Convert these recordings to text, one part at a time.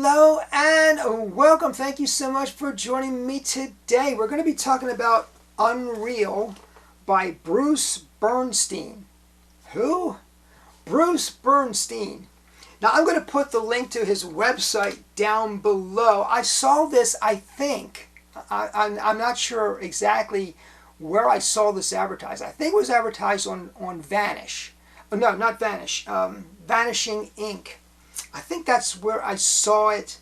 Hello and welcome. Thank you so much for joining me today. We're going to be talking about Unreal by Bruce Bernstein. Who? Bruce Bernstein. Now I'm going to put the link to his website down below. I saw this, I think. I'm not sure exactly where I saw this advertised. I think it was advertised on Vanish. No, not Vanish. Vanishing Ink. I think that's where I saw it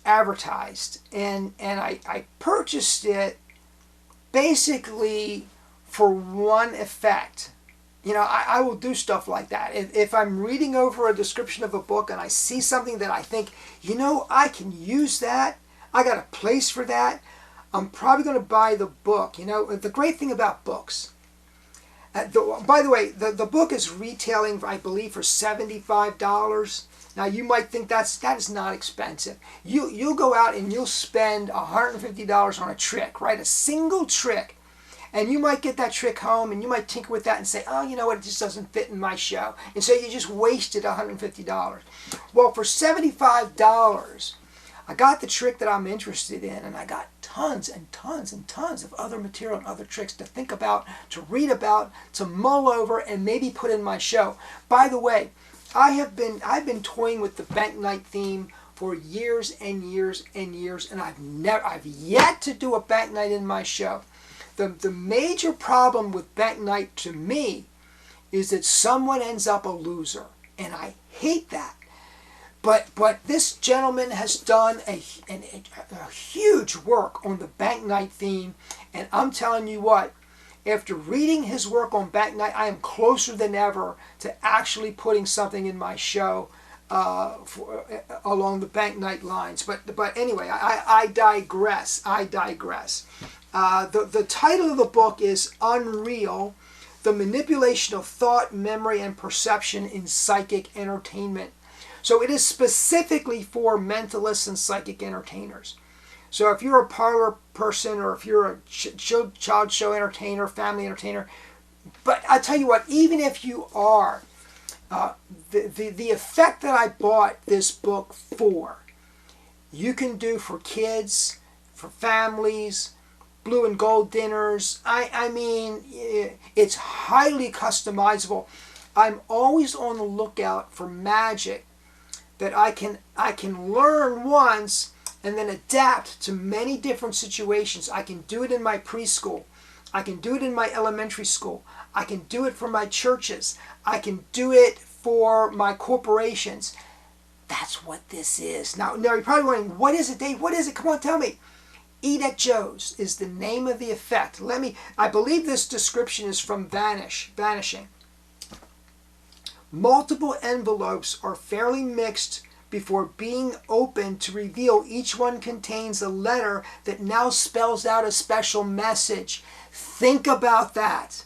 advertised, and I purchased it basically for one effect. You know, I will do stuff like that. If I'm reading over a description of a book and I see something that I think, you know, I can use that, I got a place for that, I'm probably going to buy the book. You know, the great thing about books, by the way, the book is retailing, I believe, for $75. Now you might think that is not expensive. You'll go out and you'll spend $150 on a trick, right? A single trick. And you might get that trick home and you might tinker with that and say, oh, you know what, it just doesn't fit in my show. And so you just wasted $150. Well, for $75, I got the trick that I'm interested in, and I got tons and tons and tons of other material and other tricks to think about, to read about, to mull over, and maybe put in my show. By the way, I've been toying with the Bank Night theme for years and years and years, and I've yet to do a Bank Night in my show. The major problem with Bank Night to me is that someone ends up a loser, and I hate that. But this gentleman has done a huge work on the Bank Night theme, and I'm telling you what, after reading his work on Bank Night, I am closer than ever to actually putting something in my show along the Bank Night lines. But anyway, I digress. The title of the book is Unreal: The Manipulation of Thought, Memory, and Perception in Psychic Entertainment. So it is specifically for mentalists and psychic entertainers. So if you're a parlor person, or if you're a child show entertainer, family entertainer, but I tell you what, even if you are, the effect that I bought this book for, you can do for kids, for families, blue and gold dinners. I mean, it's highly customizable. I'm always on the lookout for magic that I can learn once and then adapt to many different situations. I can do it in my preschool. I can do it in my elementary school. I can do it for my churches. I can do it for my corporations. That's what this is. Now you're probably wondering, what is it, Dave? What is it? Come on, tell me. Eat at Joe's is the name of the effect. I believe this description is from Vanishing. Multiple envelopes are fairly mixed before being opened to reveal each one contains a letter that now spells out a special message. Think about that.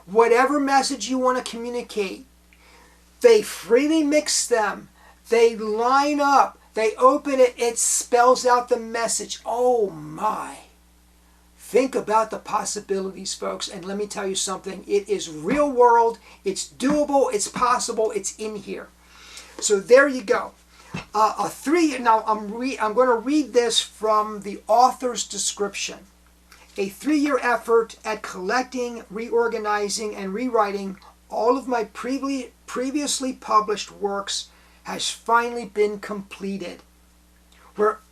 Whatever message you want to communicate, they freely mix them. They line up. They open it. It spells out the message. Oh my. Think about the possibilities, folks, and let me tell you something. It is real world. It's doable. It's possible. It's in here. So there you go. Now I'm going to read this from the author's description. A 3-year effort at collecting, reorganizing, and rewriting all of my previously published works has finally been completed.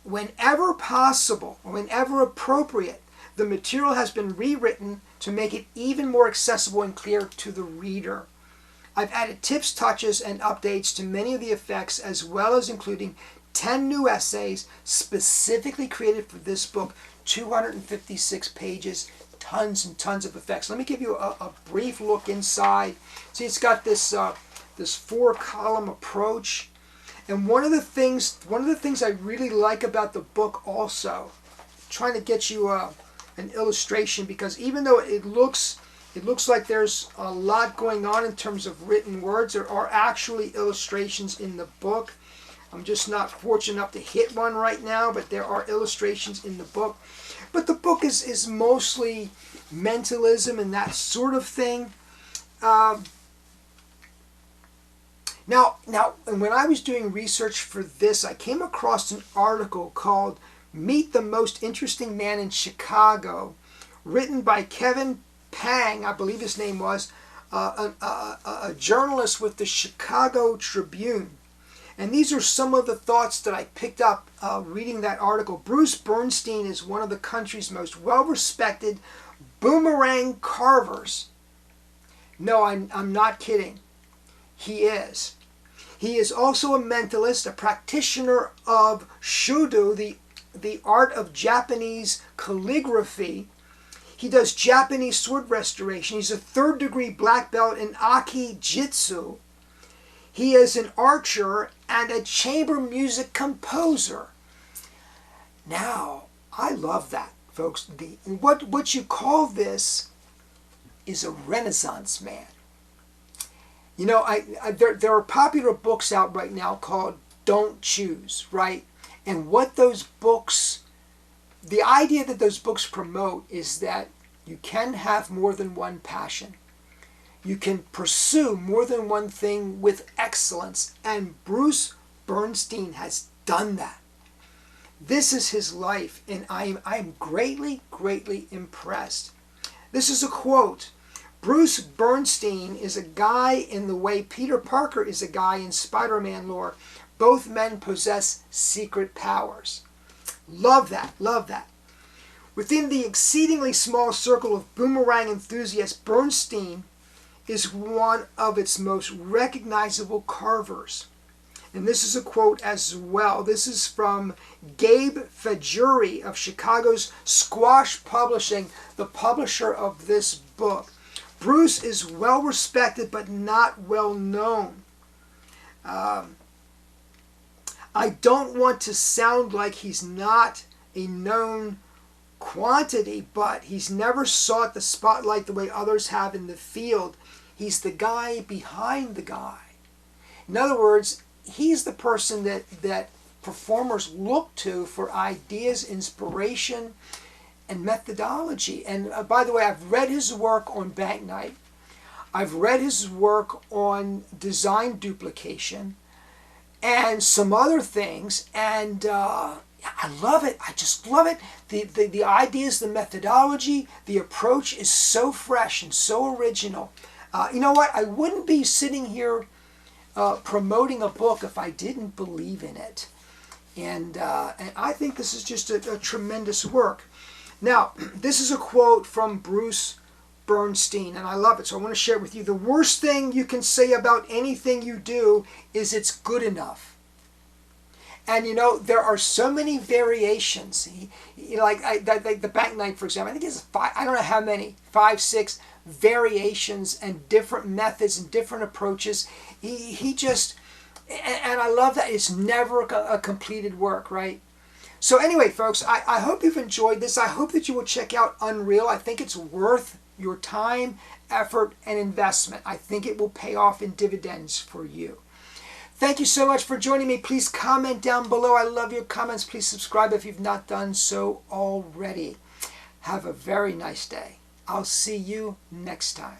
Whenever possible, whenever appropriate, the material has been rewritten to make it even more accessible and clear to the reader. I've added tips, touches, and updates to many of the effects, as well as including 10 new essays specifically created for this book, 256 pages, tons and tons of effects. Let me give you a brief look inside. See, it's got this 4-column approach. And one of the things I really like about the book also, trying to get you an illustration, because even though it looks like there's a lot going on in terms of written words, there are actually illustrations in the book. I'm just not fortunate enough to hit one right now, but there are illustrations in the book. But the book is mostly mentalism and that sort of thing. Now, and when I was doing research for this, I came across an article called Meet the Most Interesting Man in Chicago, written by Kevin Pang, I believe his name was, a journalist with the Chicago Tribune. And these are some of the thoughts that I picked up reading that article. Bruce Bernstein is one of the country's most well-respected boomerang carvers. No, I'm not kidding. He is. He is also a mentalist, a practitioner of Shudo, the art of Japanese calligraphy. He does Japanese sword restoration. He's a third-degree black belt in Aki Jitsu. He is an archer and a chamber music composer. Now, I love that, folks. What you call this is a Renaissance man. You know, there are popular books out right now called Don't Choose, right? And what those books, the idea that those books promote is that you can have more than one passion. You can pursue more than one thing with excellence. And Bruce Bernstein has done that. This is his life, and I am greatly, greatly impressed. This is a quote. Bruce Bernstein is a guy in the way Peter Parker is a guy in Spider-Man lore. Both men possess secret powers. Love that, love that. Within the exceedingly small circle of boomerang enthusiasts, Bernstein is one of its most recognizable carvers. And this is a quote as well. This is from Gabe Fajuri of Chicago's Squash Publishing, the publisher of this book. Bruce is well respected but not well known. I don't want to sound like he's not a known quantity, but he's never sought the spotlight the way others have in the field. He's the guy behind the guy. In other words, he's the person that performers look to for ideas, inspiration, and methodology. And by the way, I've read his work on bank night. I've read his work on design duplication and some other things. And I love it. I just love it. The ideas, the methodology, the approach is so fresh and so original. You know what? I wouldn't be sitting here promoting a book if I didn't believe in it. And I think this is just a tremendous work. Now, this is a quote from Bruce Bernstein, and I love it, so I want to share it with you. The worst thing you can say about anything you do is it's good enough. And you know, there are so many variations. Like the bank night, for example, I think it's I don't know how many, 5, 6 variations and different methods and different approaches. He just, and I love that it's never a completed work, right? So anyway, folks, I hope you've enjoyed this. I hope that you will check out Unreal. I think it's worth your time, effort, and investment. I think it will pay off in dividends for you. Thank you so much for joining me. Please comment down below. I love your comments. Please subscribe if you've not done so already. Have a very nice day. I'll see you next time.